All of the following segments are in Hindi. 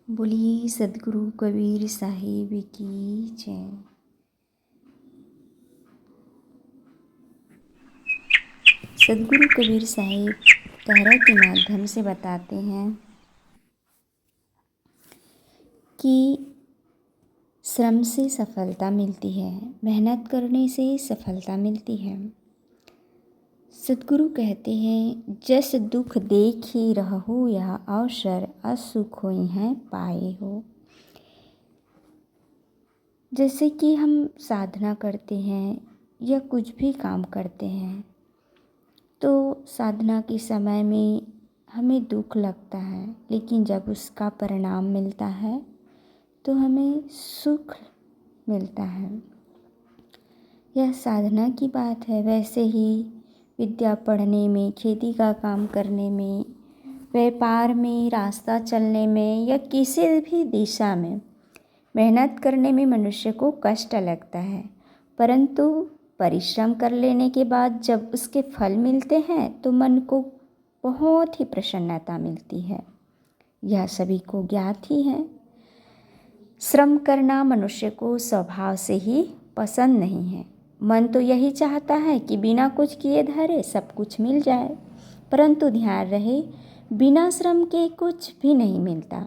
बोलिए सदगुरु कबीर साहिब की जय। सदगुरु कबीर साहिब कहरा के माध्यम से बताते हैं कि श्रम से सफलता मिलती है, मेहनत करने से सफलता मिलती है। सदगुरु कहते हैं, जस दुख देखी रहु यह अवसर असुख होई हैं पाए हो। जैसे कि हम साधना करते हैं या कुछ भी काम करते हैं तो साधना के समय में हमें दुख लगता है, लेकिन जब उसका परिणाम मिलता है तो हमें सुख मिलता है। यह साधना की बात है। वैसे ही विद्या पढ़ने में, खेती का काम करने में, व्यापार में, रास्ता चलने में या किसी भी दिशा में मेहनत करने में मनुष्य को कष्ट लगता है, परंतु परिश्रम कर लेने के बाद जब उसके फल मिलते हैं तो मन को बहुत ही प्रसन्नता मिलती है। यह सभी को ज्ञात ही है। श्रम करना मनुष्य को स्वभाव से ही पसंद नहीं है। मन तो यही चाहता है कि बिना कुछ किए धरे सब कुछ मिल जाए, परंतु ध्यान रहे बिना श्रम के कुछ भी नहीं मिलता।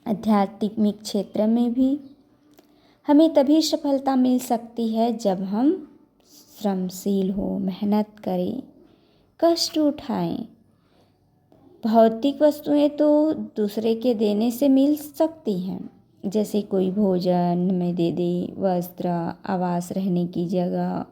आध्यात्मिक क्षेत्र में भी हमें तभी सफलता मिल सकती है जब हम श्रमशील हो, मेहनत करें, कष्ट उठाएं। भौतिक वस्तुएं तो दूसरे के देने से मिल सकती हैं, जैसे कोई भोजन में दे दे, वस्त्र, आवास, रहने की जगह,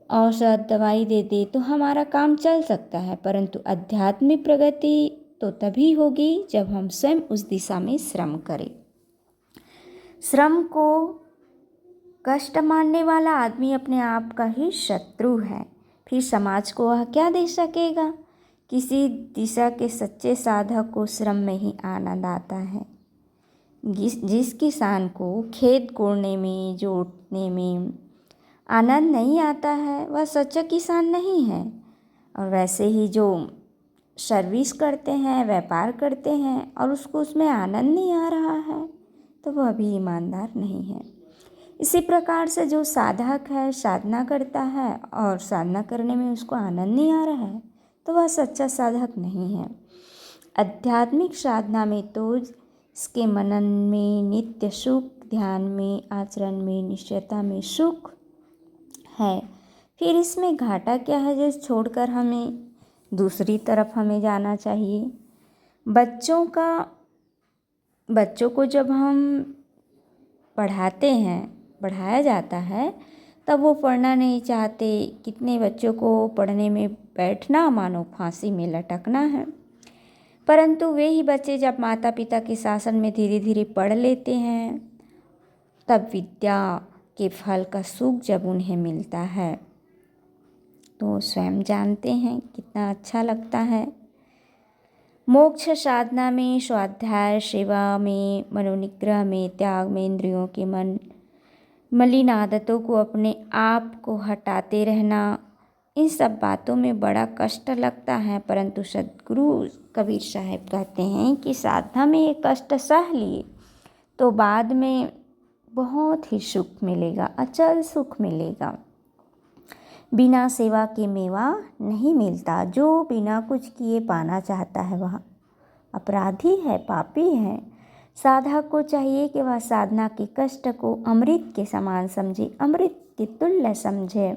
औषध, दवाई दे दे तो हमारा काम चल सकता है, परंतु आध्यात्मिक प्रगति तो तभी होगी जब हम स्वयं उस दिशा में श्रम करें। श्रम को कष्ट मानने वाला आदमी अपने आप का ही शत्रु है। फिर समाज को वह क्या दे सकेगा। किसी दिशा के सच्चे साधक को श्रम में ही आनंद आता है। जिस किसान को खेत कोड़ने में, जोतने में आनंद नहीं आता है वह सच्चा किसान नहीं है। और वैसे ही जो सर्विस करते हैं, व्यापार करते हैं और उसको उसमें आनंद नहीं आ रहा है तो वह भी ईमानदार नहीं है। इसी प्रकार से जो साधक है, साधना करता है और साधना करने में उसको आनंद नहीं आ रहा है तो वह सच्चा साधक नहीं है। आध्यात्मिक साधना में तो इसके मनन में नित्य सुख, ध्यान में, आचरण में, निश्चयता में सुख है। फिर इसमें घाटा क्या है जो छोड़कर हमें दूसरी तरफ हमें जाना चाहिए। बच्चों को जब हम पढ़ाया जाता है तब वो पढ़ना नहीं चाहते। कितने बच्चों को पढ़ने में बैठना मानो फांसी में लटकना है, परंतु वे ही बच्चे जब माता पिता के शासन में धीरे धीरे पढ़ लेते हैं तब विद्या के फल का सुख जब उन्हें मिलता है तो स्वयं जानते हैं कितना अच्छा लगता है। मोक्ष साधना में, स्वाध्याय, सेवा में, मनोनिग्रह में, त्याग में, इंद्रियों के मलिन आदतों को अपने आप को हटाते रहना, इन सब बातों में बड़ा कष्ट लगता है, परंतु सदगुरु कबीर साहब कहते हैं कि साधना में ये कष्ट सह लिए तो बाद में बहुत ही सुख मिलेगा, अचल सुख मिलेगा। बिना सेवा के मेवा नहीं मिलता। जो बिना कुछ किए पाना चाहता है वह अपराधी है, पापी है। साधक को चाहिए कि वह साधना के कष्ट को अमृत के समान समझे, अमृत के तुल्य समझे।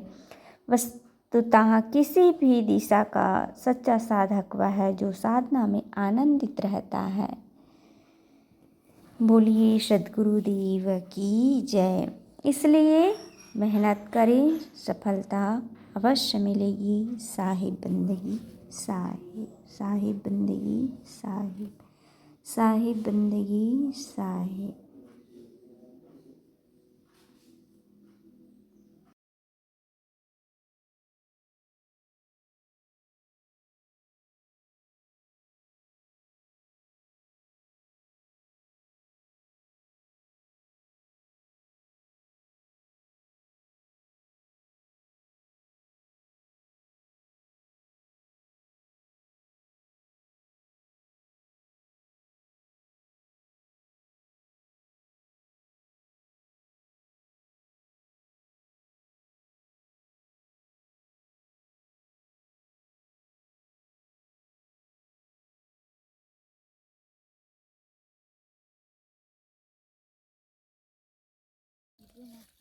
वस्तुतः किसी भी दिशा का सच्चा साधक वह है जो साधना में आनंदित रहता है। बोलिए सद्गुरुदेव की जय। इसलिए मेहनत करें, सफलता अवश्य मिलेगी। साहिब बंदगी साहिब, साहिब बंदगी साहिब, साहिब बंदगी साहिब। Thank you ma'am.